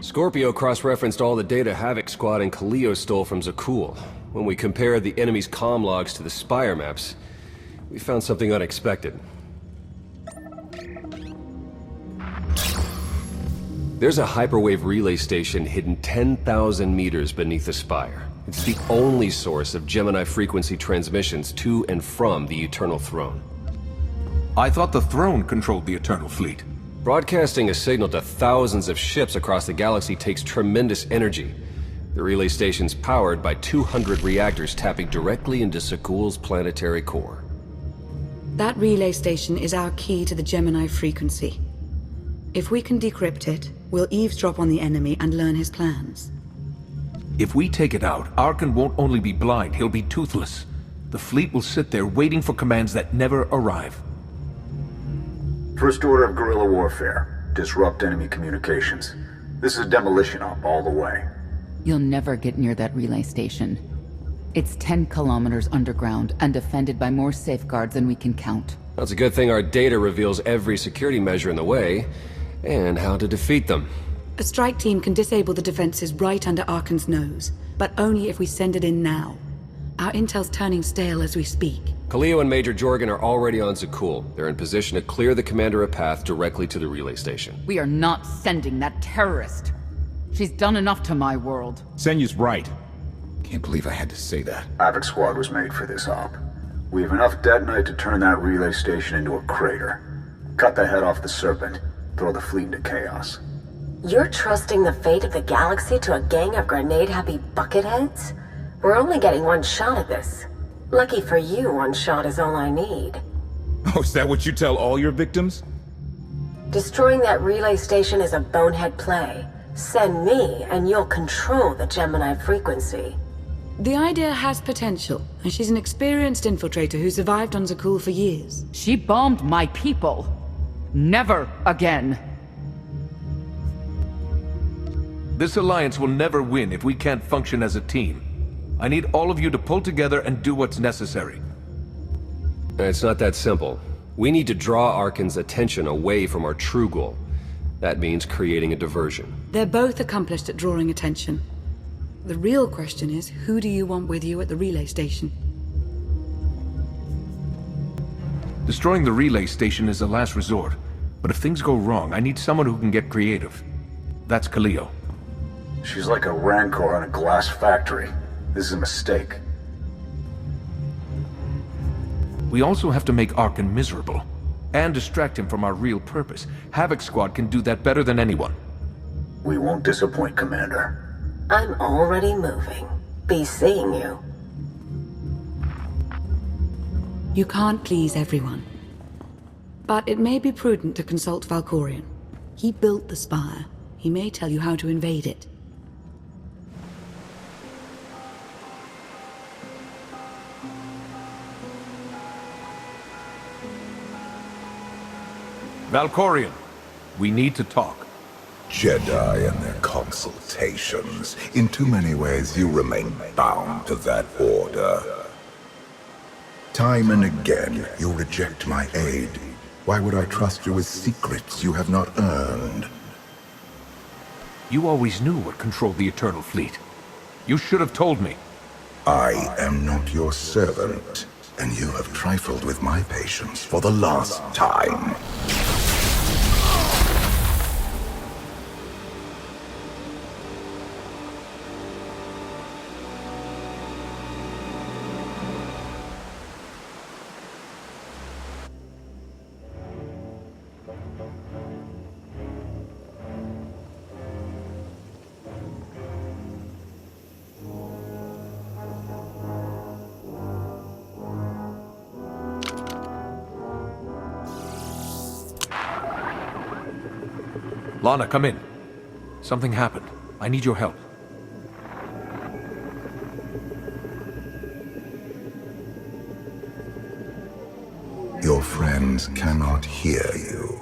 Scorpio cross-referenced all the data Havoc Squad and Kaleo stole from Zakul. When we compared the enemy's comm logs to the Spire maps, we found something unexpected. There's a hyperwave relay station hidden 10,000 meters beneath the Spire. It's the only source of Gemini frequency transmissions to and from the Eternal Throne. I thought the Throne controlled the Eternal Fleet. Broadcasting a signal to thousands of ships across the galaxy takes tremendous energy. The relay station's powered by 200 reactors tapping directly into Zakul's planetary core. That relay station is our key to the Gemini frequency. If we can decrypt it, we'll eavesdrop on the enemy and learn his plans. If we take it out, Arkan won't only be blind, he'll be toothless. The fleet will sit there waiting for commands that never arrive. First order of guerrilla warfare. Disrupt enemy communications. This is a demolition op all the way. You'll never get near that relay station. It's 10 kilometers underground and defended by more safeguards than we can count. That's a good thing our data reveals every security measure in the way, and how to defeat them. A strike team can disable the defenses right under Arkan's nose, but only if we send it in now. Our intel's turning stale as we speak. Kaleo and Major Jorgen are already on Zakul. They're in position to clear the commander a path directly to the relay station. We are not sending that terrorist. She's done enough to my world. Senyu's right. Can't believe I had to say that. Havoc Squad was made for this op. We have enough detonite to turn that relay station into a crater. Cut the head off the Serpent. Throw the fleet into chaos. You're trusting the fate of the galaxy to a gang of grenade-happy bucketheads? We're only getting one shot at this. Lucky for you, one shot is all I need. Oh, is that what you tell all your victims? Destroying that relay station is a bonehead play. Send me, and you'll control the Gemini frequency. The idea has potential, and she's an experienced infiltrator who survived on Zakul for years. She bombed my people. Never again. This alliance will never win if we can't function as a team. I need all of you to pull together and do what's necessary. It's not that simple. We need to draw Arkan's attention away from our true goal. That means creating a diversion. They're both accomplished at drawing attention. The real question is, who do you want with you at the relay station? Destroying the relay station is a last resort. But if things go wrong, I need someone who can get creative. That's Kaleo. She's like a rancor in a glass factory. This is a mistake. We also have to make Arkan miserable. And distract him from our real purpose. Havoc Squad can do that better than anyone. We won't disappoint, Commander. I'm already moving. Be seeing you. You can't please everyone. But it may be prudent to consult Valkorion. He built the Spire. He may tell you how to invade it. Valkorion, we need to talk. Jedi and their consultations. In too many ways, you remain bound to that order. Time and again, you reject my aid. Why would I trust you with secrets you have not earned? You always knew what controlled the Eternal Fleet. You should have told me. I am not your servant, and you have trifled with my patience for the last time. Lana, come in. Something happened. I need your help. Your friends cannot hear you.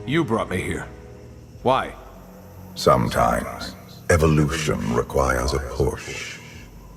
You brought me here. Why? Sometimes, evolution requires a push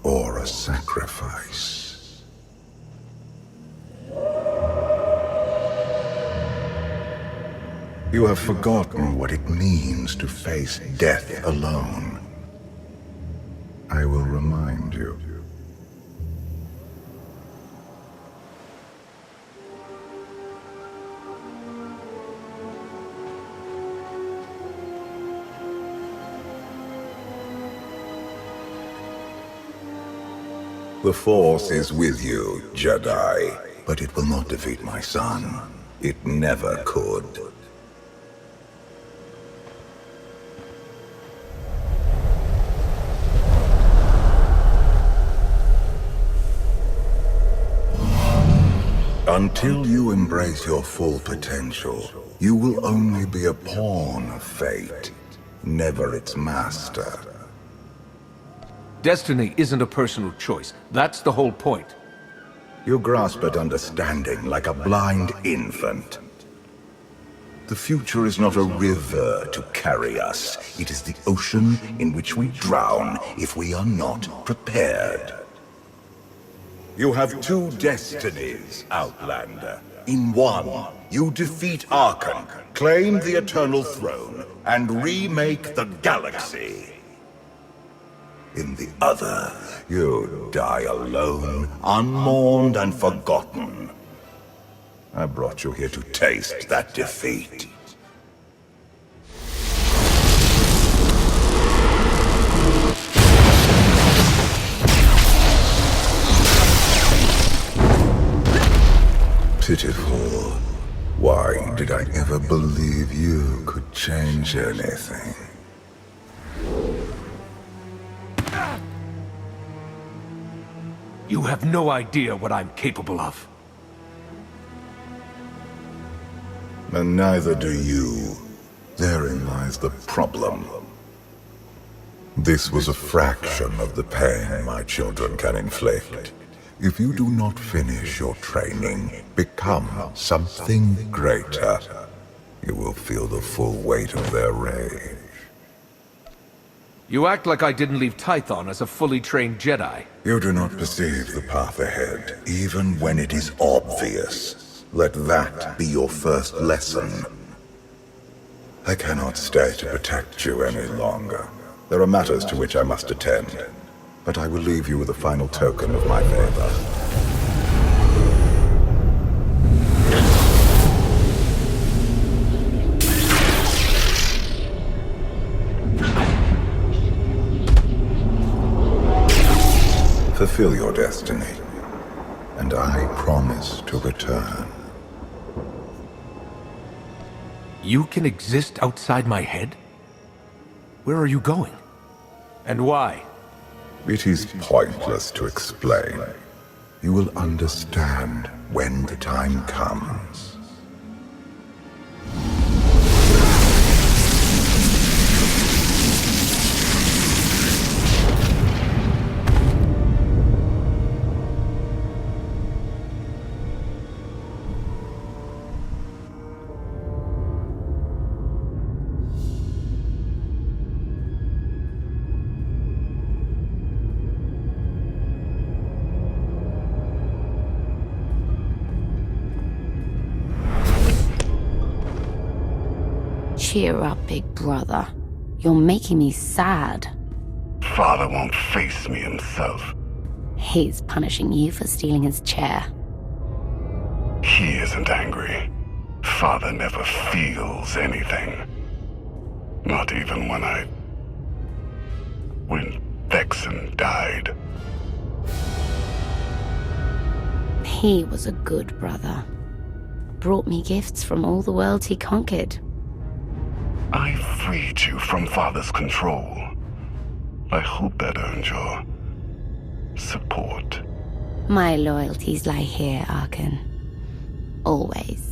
or a sacrifice. You have forgotten what it means to face death alone. I will remind you. The Force is with you, Jedi, but it will not defeat my son. It never could. Until you embrace your full potential, you will only be a pawn of fate, never its master. Destiny isn't a personal choice. That's the whole point. You grasp at understanding like a blind infant. The future is not a river to carry us. It is the ocean in which we drown if we are not prepared. You have two destinies, Outlander. In one, you defeat Archon, claim the Eternal Throne, and remake the galaxy. In the other, you die alone, unmourned and forgotten. I brought you here to taste that defeat. Pitiful. Why did I ever believe you could change anything? You have no idea what I'm capable of. And neither do you. Therein lies the problem. This was a fraction of the pain my children can inflict. If you do not finish your training, become something greater, you will feel the full weight of their rage. You act like I didn't leave Tython as a fully trained Jedi. You do not perceive the path ahead, even when it is obvious. Let that be your first lesson. I cannot stay to protect you any longer. There are matters to which I must attend, but I will leave you with a final token of my favor. Fulfill your destiny, and I promise to return. You can exist outside my head? Where are you going? And why? It is pointless to explain. You will understand when the time comes. Cheer up, big brother. You're making me sad. Father won't face me himself. He's punishing you for stealing his chair. He isn't angry. Father never feels anything. Not even when Vexen died. He was a good brother. Brought me gifts from all the worlds he conquered. I freed you from Father's control. I hope that earned your support. My loyalties lie here, Archon. Always.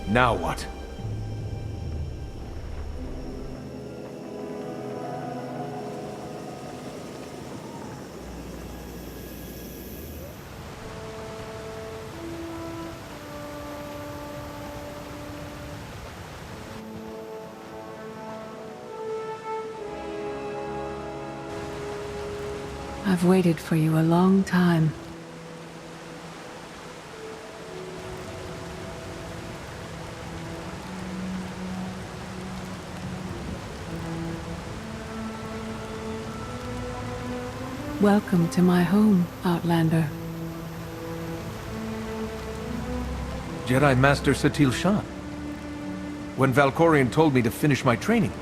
Now what? I've waited for you a long time. Welcome to my home, Outlander. Jedi Master Satil Shan. When Valkorion told me to finish my training,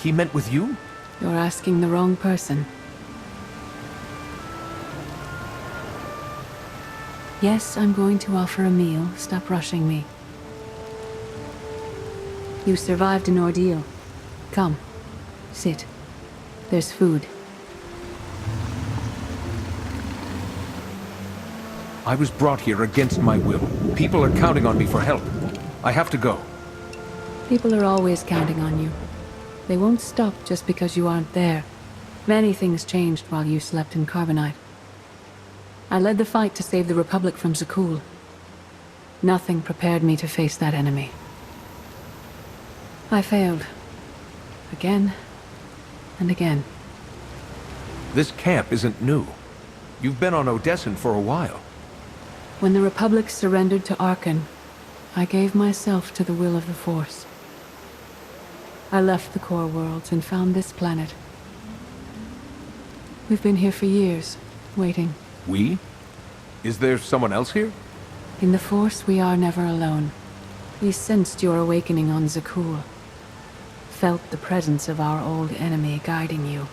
he meant with you? You're asking the wrong person. Yes, I'm going to offer a meal. Stop rushing me. You survived an ordeal. Come, sit. There's food. I was brought here against my will. People are counting on me for help. I have to go. People are always counting on you. They won't stop just because you aren't there. Many things changed while you slept in Carbonite. I led the fight to save the Republic from Zakul. Nothing prepared me to face that enemy. I failed. Again and again. This camp isn't new. You've been on Odessen for a while. When the Republic surrendered to Arkan, I gave myself to the will of the Force. I left the core worlds and found this planet. We've been here for years, waiting. We? Is there someone else here? In the Force, we are never alone. We sensed your awakening on Zakul. Felt the presence of our old enemy guiding you.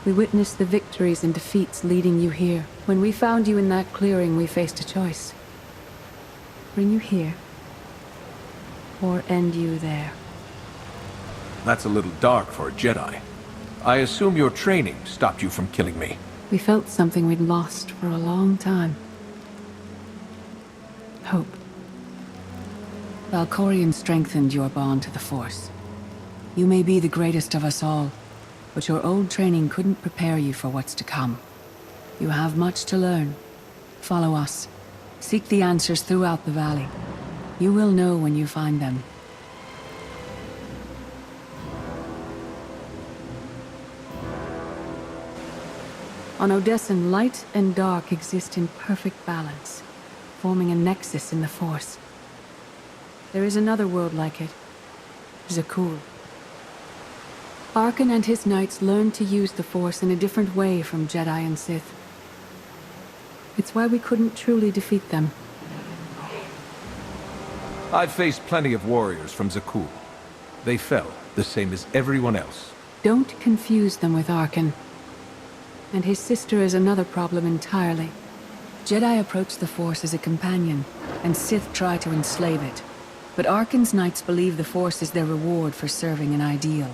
We witnessed the victories and defeats leading you here. When we found you in that clearing, we faced a choice. Bring you here, or end you there. That's a little dark for a Jedi. I assume your training stopped you from killing me. We felt something we'd lost for a long time. Hope. Valkorion strengthened your bond to the Force. You may be the greatest of us all, but your old training couldn't prepare you for what's to come. You have much to learn. Follow us. Seek the answers throughout the valley. You will know when you find them. On Odessen, light and dark exist in perfect balance, forming a nexus in the Force. There is another world like it, Zakul. Arkan and his knights learned to use the Force in a different way from Jedi and Sith. It's why we couldn't truly defeat them. I've faced plenty of warriors from Zakul. They fell, the same as everyone else. Don't confuse them with Arkan. And his sister is another problem entirely. Jedi approach the Force as a companion, and Sith try to enslave it. But Arkan's knights believe the Force is their reward for serving an ideal.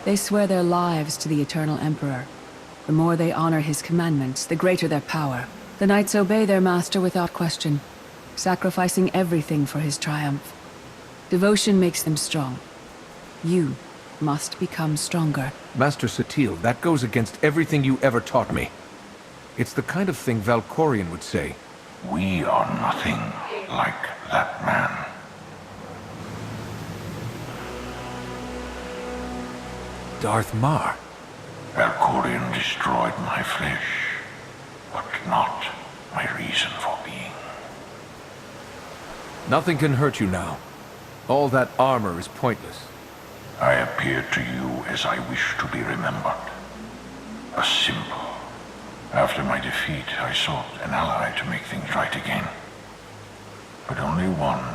They swear their lives to the Eternal Emperor. The more they honor his commandments, the greater their power. The knights obey their master without question, sacrificing everything for his triumph. Devotion makes them strong. You must become stronger. Master Satil, that goes against everything you ever taught me. It's the kind of thing Valkorion would say. We are nothing like that man. Darth Mar. Valkorion destroyed my flesh, but not my reason for being. Nothing can hurt you now. All that armor is pointless. I appeared to you as I wish to be remembered. A symbol. After my defeat, I sought an ally to make things right again. But only one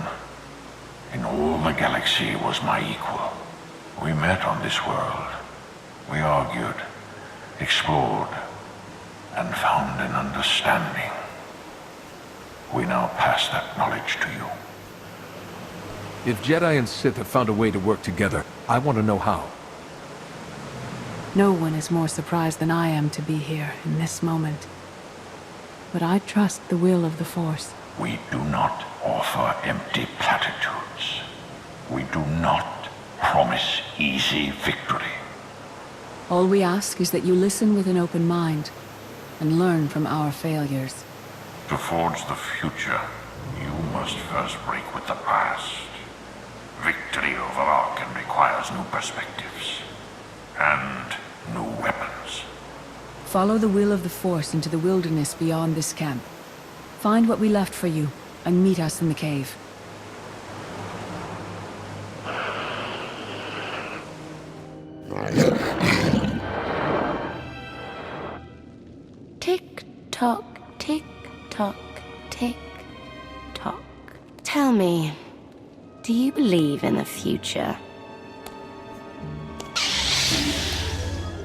in all the galaxy was my equal. We met on this world. We argued, explored, and found an understanding. We now pass that knowledge to you. If Jedi and Sith have found a way to work together, I want to know how. No one is more surprised than I am to be here in this moment. But I trust the will of the Force. We do not offer empty platitudes. We do not promise easy victory. All we ask is that you listen with an open mind and learn from our failures. To forge the future, you must first break with the past. Victory over Arkan requires new perspectives and new weapons. Follow the will of the Force into the wilderness beyond this camp. Find what we left for you, and meet us in the cave. Tick-tock, tick-tock, tick-tock. Tell me, do you believe in the future?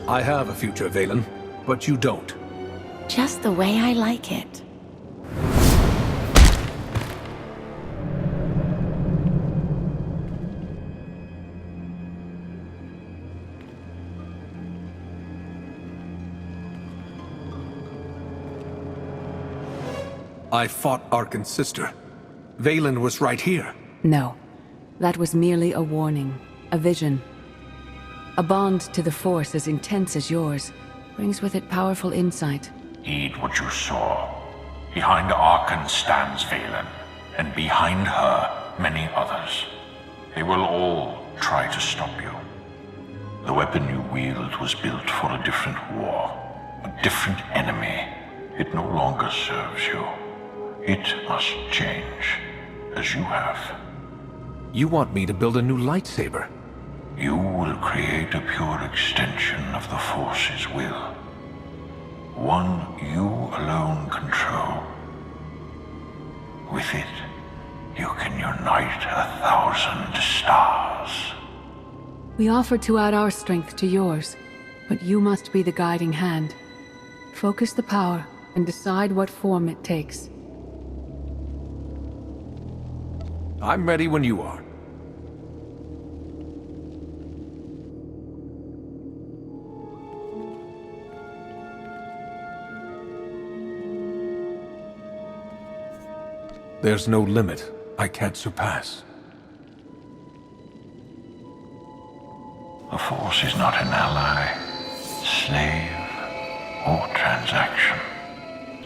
I have a future, Valen, but you don't. Just the way I like it. I fought Arkan's sister. Valen was right here. No. That was merely a warning. A vision. A bond to the Force as intense as yours brings with it powerful insight. Heed what you saw. Behind Arkan stands Valen, and behind her, many others. They will all try to stop you. The weapon you wield was built for a different war, a different enemy. It no longer serves you. It must change, as you have. You want me to build a new lightsaber? You will create a pure extension of the Force's will. One you alone control. With it, you can unite 1,000 stars. We offer to add our strength to yours, but you must be the guiding hand. Focus the power and decide what form it takes. I'm ready when you are. There's no limit I can't surpass. The Force is not an ally, slave, or transaction.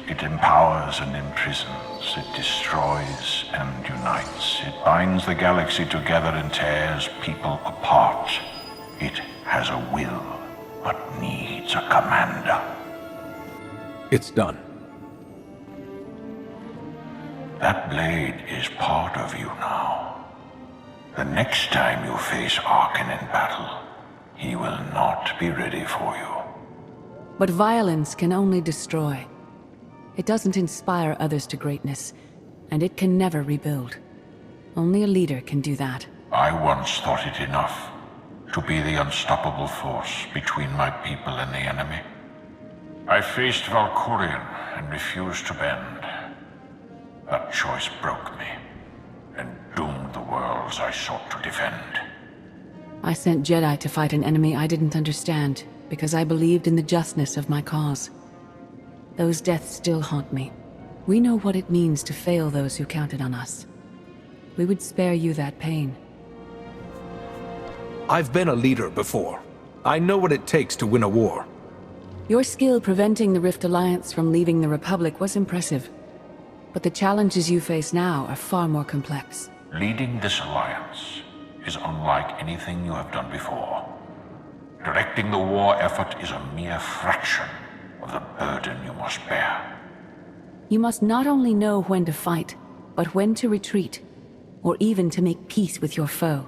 It empowers and imprisons, it destroys and unites. It binds the galaxy together and tears people apart. It has a will, but needs a commander. It's done. That blade is part of you now. The next time you face Arkan in battle, he will not be ready for you. But violence can only destroy. It doesn't inspire others to greatness, and it can never rebuild. Only a leader can do that. I once thought it enough to be the unstoppable force between my people and the enemy. I faced Valkorion and refused to bend. That choice broke me, and doomed the worlds I sought to defend. I sent Jedi to fight an enemy I didn't understand, because I believed in the justness of my cause. Those deaths still haunt me. We know what it means to fail those who counted on us. We would spare you that pain. I've been a leader before. I know what it takes to win a war. Your skill preventing the Rift Alliance from leaving the Republic was impressive. But the challenges you face now are far more complex. Leading this alliance is unlike anything you have done before. Directing the war effort is a mere fraction of the burden you must bear. You must not only know when to fight, but when to retreat, or even to make peace with your foe.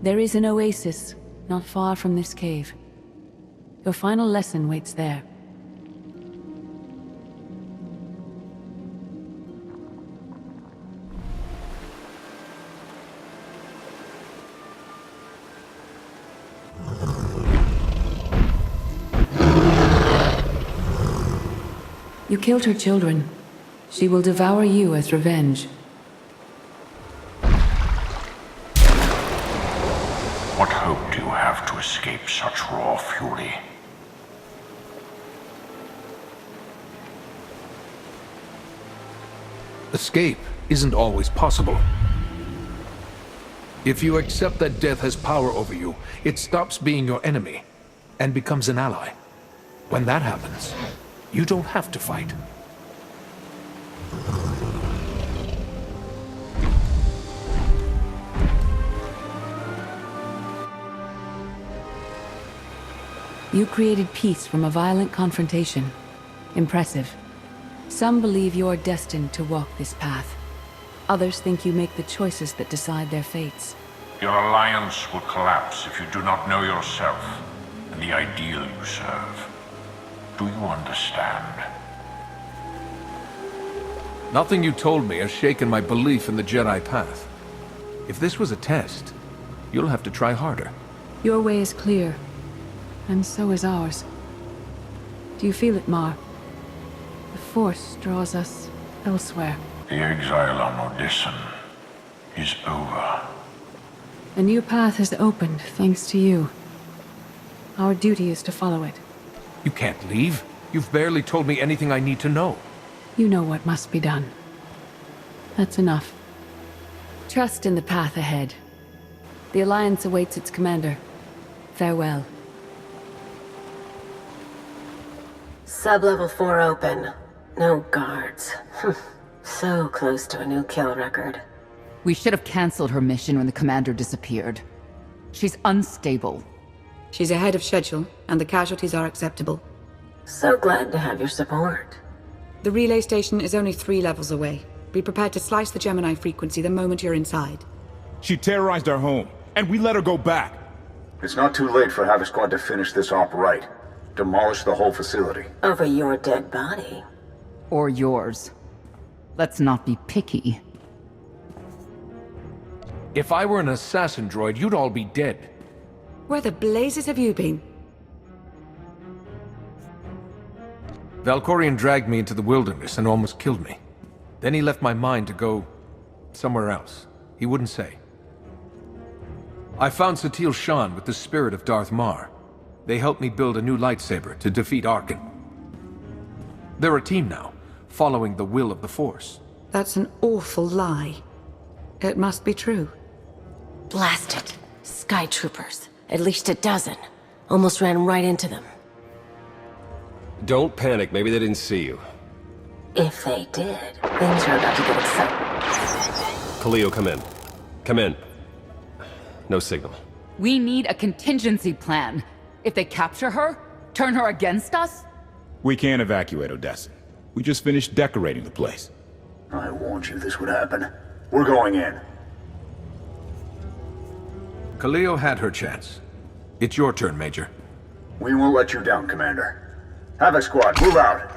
There is an oasis not far from this cave. Your final lesson waits there. You killed her children. She will devour you as revenge. What hope do you have to escape such raw fury? Escape isn't always possible. If you accept that death has power over you, it stops being your enemy and becomes an ally. When that happens, you don't have to fight. You created peace from a violent confrontation. Impressive. Some believe you're destined to walk this path. Others think you make the choices that decide their fates. Your alliance will collapse if you do not know yourself and the ideal you serve. Do you understand? Nothing you told me has shaken my belief in the Jedi path. If this was a test, you'll have to try harder. Your way is clear, and so is ours. Do you feel it, Mar? The Force draws us elsewhere. The exile on Odyssey is over. A new path has opened, thanks to you. Our duty is to follow it. You can't leave. You've barely told me anything I need to know. You know what must be done. That's enough. Trust in the path ahead. The Alliance awaits its commander. Farewell. Sub-level 4 open. No guards. So close to a new kill record. We should have cancelled her mission when the commander disappeared. She's unstable. She's ahead of schedule, and the casualties are acceptable. So glad to have your support. The relay station is only 3 levels away. Be prepared to slice the GEMINI frequency the moment you're inside. She terrorized our home, and we let her go back. It's not too late for Havoc Squad to finish this op right. Demolish the whole facility. Over your dead body. Or yours. Let's not be picky. If I were an assassin droid, you'd all be dead. Where the blazes have you been? Valkorion dragged me into the wilderness and almost killed me. Then he left my mind to go somewhere else. He wouldn't say. I found Satil Shan with the spirit of Darth Mar. They helped me build a new lightsaber to defeat Arkin. They're a team now, following the will of the Force. That's an awful lie. It must be true. Blast it. Sky troopers. At least a dozen. Almost ran right into them. Don't panic, maybe they didn't see you. If they did, things are about to get exciting. Khalil, come in. Come in. No signal. We need a contingency plan. If they capture her, turn her against us? We can't evacuate Odessa. We just finished decorating the place. I warned you this would happen. We're going in. Khalil had her chance. It's your turn, Major. We won't let you down, Commander. Havoc Squad, move out!